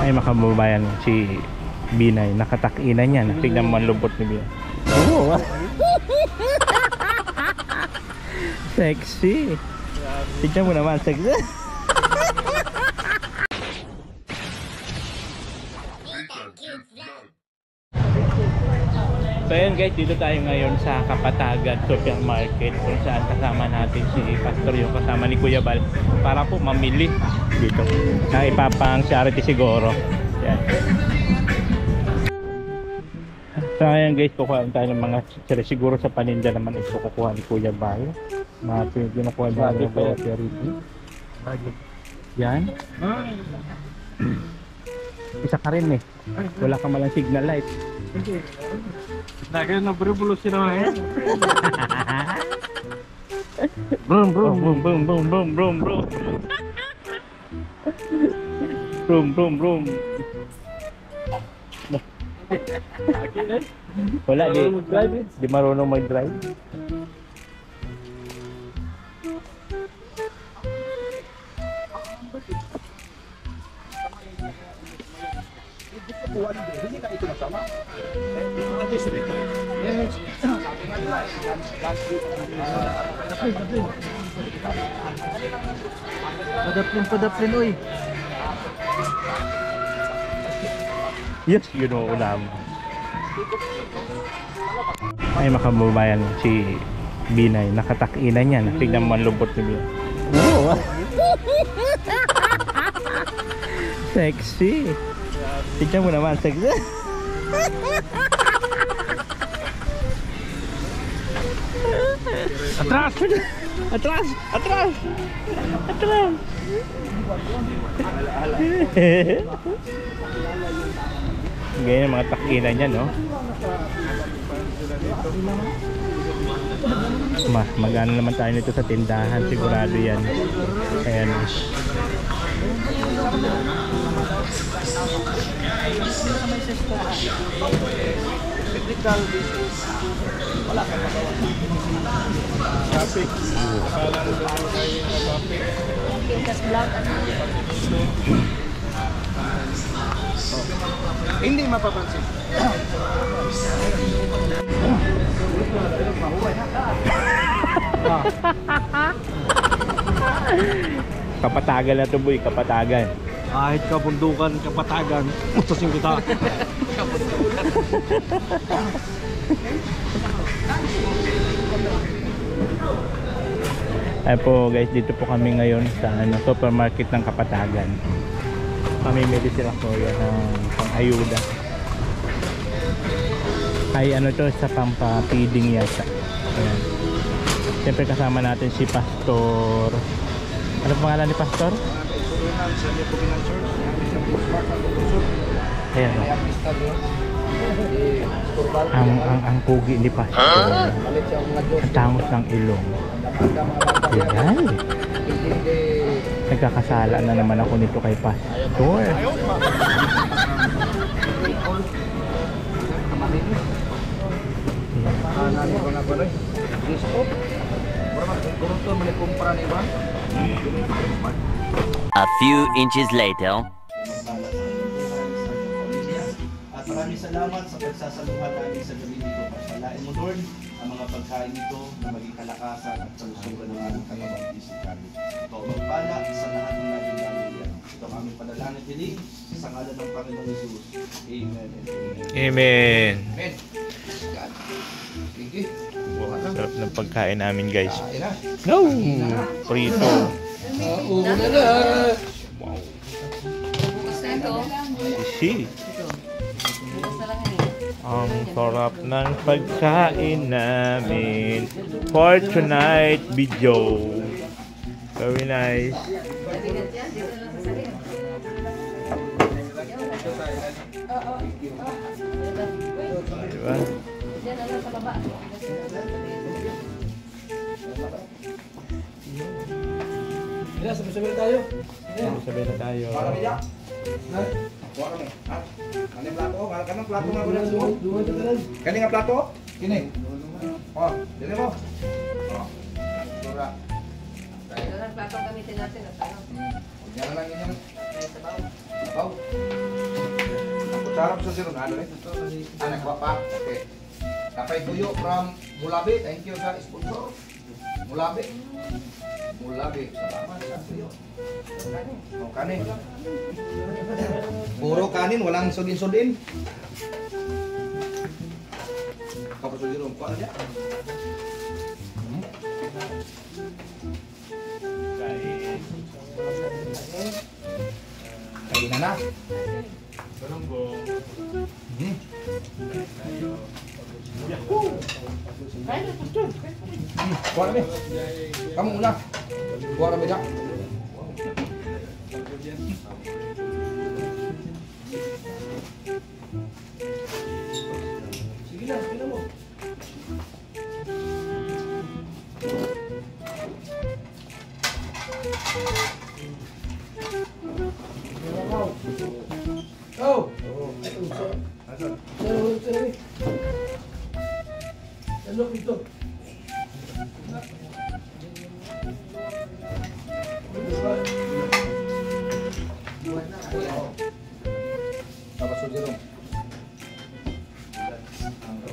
Ay makababayan, si Binay, nakatakinan yan. Tignan mo ang lubot ni Binay. Oo. Sexy. Tignan mo naman, sexy. So yun guys, dito tayo ngayon sa Kapatagan Supermarket, kung saan kasama natin si Pastor, yung kasama ni Kuya Bal, para po mamili dito na ipapang charity siguro. Yan. So ngayon guys, kukuha tayo ng mga siguro sa paninda naman ito kukuha ni Kuya Bal. Mga kinukuha ba ng bawat charity. Yan. Isa ka rin eh. Wala ka malang signal light. Kaya na-revolution na eh. Boom, boom, boom, boom, boom, boom, boom, boom. Boom, boom, boom. Wala, di marunong mag-drive. Hindi ka ito masama. Padaplin, oy. Yes, you know, ulam. Ay makababayan, si Binay, nakatakinan yan. Tignan mo ang lubot ni Binay. Oo. Sexy. Tignan mo naman, sexy. Atras! Atras! Atras! Atras! Ganyan ang mga takinan niya, no? Mag-ano naman tayo nito sa tindahan, sigurado yan. Ayan. Technical business. Wala ka magawa. Traffic. Akala mo daw kayo na traffic. Pintas vlog ano? Hindi mapapansin. Kapatagan na to boy, kapatagan. Kahit kabundukan, kapatagan, mutasin kita. Ay po guys, dito po kami ngayon sa supermarket ng Kapatagan. Mamimili sila po yan ng pang-ayuda. Ay ano to, sa pampa-feeding yata. Ayan. Siyempre kasama natin si Pastor. Ano pangalan ni Pastor? Ayan. Ang pugi ni Pastor. Ang tangos ng ilong. Yan. Nagkakasala na naman ako nito kay Pastor. A few inches later. At maraming salamat sa pagsasaluhan namin sa gabi nito. Pasalain mo, Lord, ang mga pagkain nito na maging kalakasan at kalusugan ng aming katawan physical. Ito ang magpala sa lahat ng naging gagawin. Ito ang aming panalangin din sa ngalan ng Panginoon Jesus. Amen. Amen. Amen. Sige. Sarap ng pagkain namin guys. Kain na. No! Prito. Una na. Wow. Bukas na ito. Isi. Bukas na lang eh. Ang sarap ng pagkain namin for tonight video. Very nice. Diba? Diyan na lang sa baba. Sabi-sabi na tayo. Sabi na tayo. Ha? Kuha kami. Ha? Ano yung plato? Kanang plato nga wala sumo? Kani nga plato? Kini. Oh, dili mo. Oh. Dura. Ito lang platong gamitin natin. At ano? Yan na lang inyo. Sa bawah. Sabaw. Ang kutsara po sa zero na, ano eh? Nagwapa. Okay. Kapay tuyo from Mulabi. Thank you sa sponsor. Mulabi. Mulabi. Salamat sa tuyo. Oh, kanin. Puro kanin, walang sudin-sudin. Kapag sa zero, kuha na dyan. Kain na na. Barunggong. Kuha na, kamu una. Kuha na, dyan. Sige na, sige mo. Oh. Ano ito? Tapos sa zero.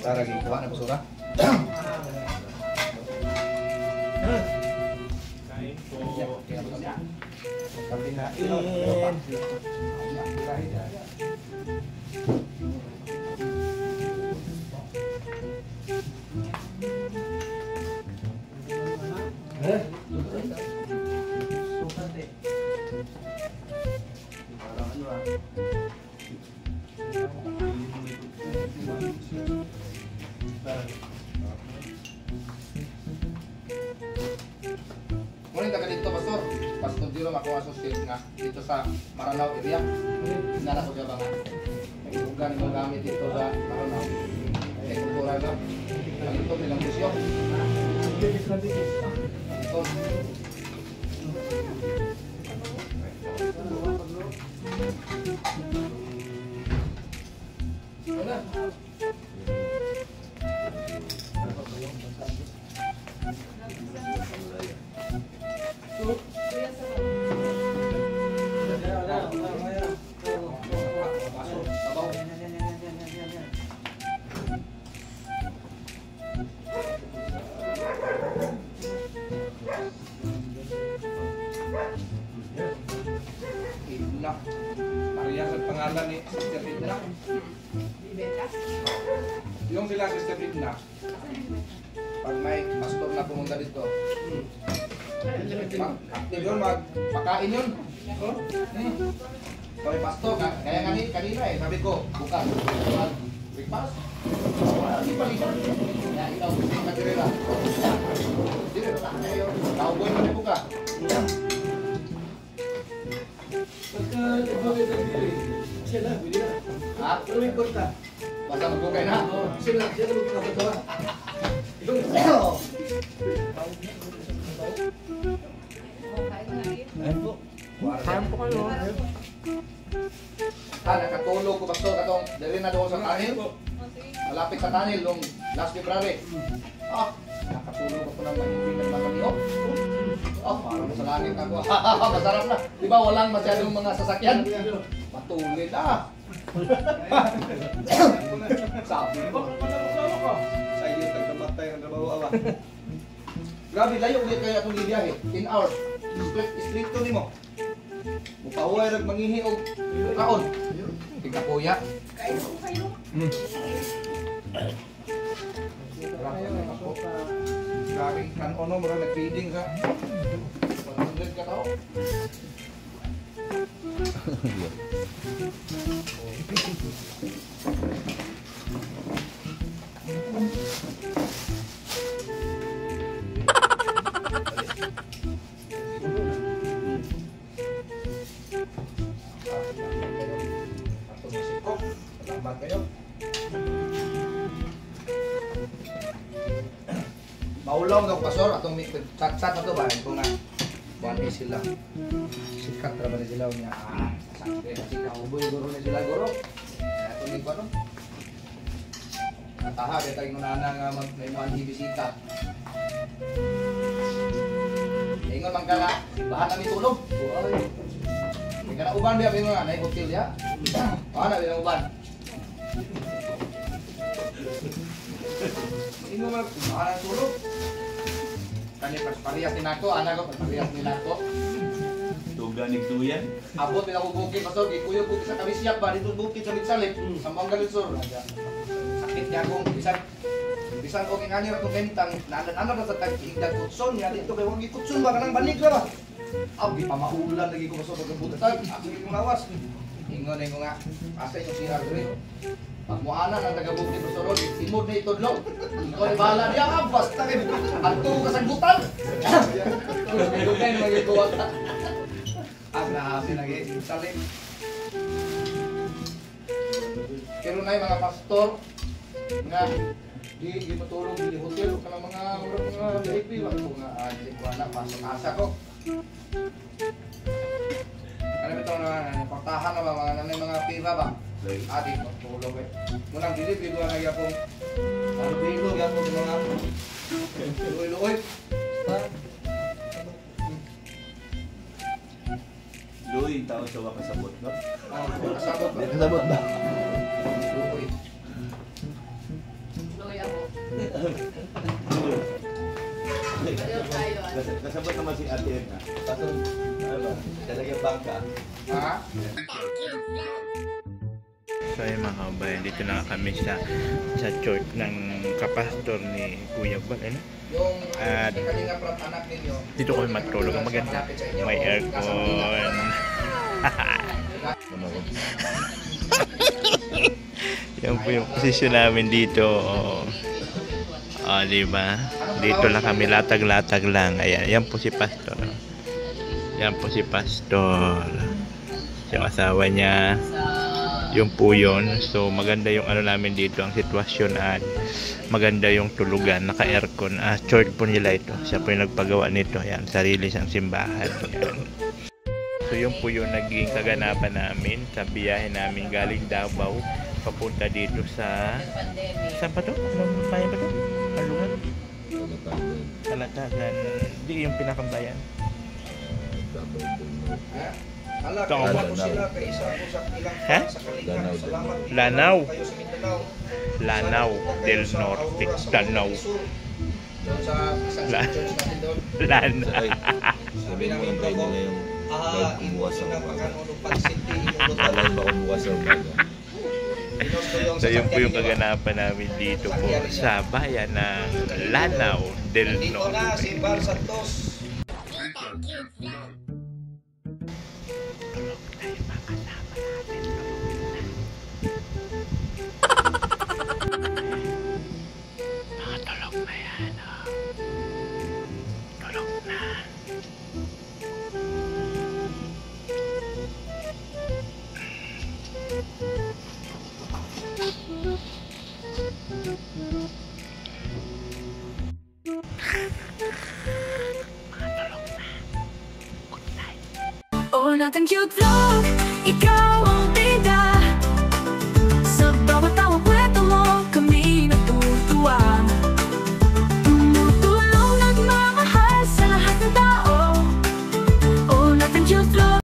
Tara lagi kuha na basura. Kain po. Muna taga dito, Pastor. Pastor Jerome, ako associate nga dito sa Maranao area. Nala ko siya ba nga? Nag-iugan mo gamit dito sa Maranao. Kaya kultura na. Ang ito, nilang busyo. Ito. Wala. Idna. Maria sa pangalan ni Sister Idna. Yung sila Sister Idna. Pag may pastor na pumunta dito, active yun, magpakain yun. Sabi pastor, kaya nga kanina eh, sabi ko, bukas, breakfast. Hindi pa lisan. Kaya ikaw, matirira. Cowboy mo na buka. Ha? Basta magbukay na. Sila magbukay na. Kain po kayo. Nakatulog ko pastor katong dali na doon sa tanil. Malapit sa tanil nung last February. Nakatulog ako ng manipin ng mga niyok. Parang sa langit ako. Masarap na. Di ba walang masyadong mga sasakyan? Matulid Sabi ko. Sa iyo, tagkamatay ang trabaho awa. Grabe, layo ulit kayo atong gibiyahe. 10 hours. Straight to ni mo. Mupahuay rag mangihi og kaon. Tika kuya. Kain po kayo. Grabe, kan-ono mo rin nag-feeding sa 100 ka tao. Salamat kayo. Maulaw daw pastor atong chat-chat na to ba ito nga buwan sila sikat ra ba na sila niya sakte si kauboy guro na sila guro ato ni ko no taha kay tayo nana nga may mga bisita ingon man kala bahan namin tulog Kana uban biya pingo nga, na hotel ya. Ana bilang uban. Ingo man ana tulog. Kani pas parehas ni nako, ana ko parehas ni nako. Tuganig tuyan. Abot nila ko bukid pasod gikuyo ko sa kamisyak ba dito bukid sa Mitsalip, Sambang Galunsur. Sakit niya akong bisan ko king ani ra to kentang naanan sa tag-igdag kutson niya dito kay wag ikutson ba kanang banig ra ba. Abi pa maulan lagi ko pasod pagbutan. Ako yung lawas. Ingon ko nga asa yung sira diri. Pag muana ng taga-bukid pasod imod na itudlo. Ikaw ay bahala diya basta kay adto ka sa gutan. Dugay mo gyud ko grabe lagi salim. Pero na mga pastor nga di matulong di hotel kana mga VIP wa ko nga di ko na pasok asa ko. Ano bitaw na portahan na ba mga pira ba? Adi matulong eh. Munang dili bigo na gyapon. Ano bigo gyapon mga luoy-luoy. Luy, tao sa wakasabot, no? Kasabot ba? Kasabot ba? Luoy. Luloy ako. Kasabot naman si Ate Edna. Patong, ano ba? Talagang bangka. Ha? So ayun mga kabayan, dito na kami sa church ng kapastor ni Kuya Bal. Ano? Yung At kalinga from anak ninyo. dito kami matulog. Ang maganda. May aircon. Yan po yung posisyon namin dito. Diba? Dito lang kami, latag-latag lang. Ayan, yan po si Pastor. Yan po si Pastor. Yung asawa niya. Yung po yun. So maganda yung ano namin dito, ang sitwasyon at maganda yung tulugan, naka-aircon. Church po nila ito. Siya po yung nagpagawa nito. Yan, sarili siyang simbahan. Yan. So yun po yung naging kaganapan namin sa biyahe namin galing Davao papunta dito sa saan pa to? Anong bayan pa to? Alungan? Kalatagan. Di yung pinakambayan. Ala, Tama. kaya ko sila kay isa ko sa ilang Ha? sa kalinga. Salamat. Lanao. Kayo sa Mindanao. Lanao del Norte. Lanao. Doon sa isang church natin doon. Lanao. Sabi namin bro ko, inuwas na pagkano pagsiti, Alam ba kung bukas sa umaga? So yun po yung kaganapan namin dito po sa bayan ng Lanao del Dito na Norte. si Bar Santos. Mga tulog na yan. Tulog na. Oh, nothing cute vlog, ikaw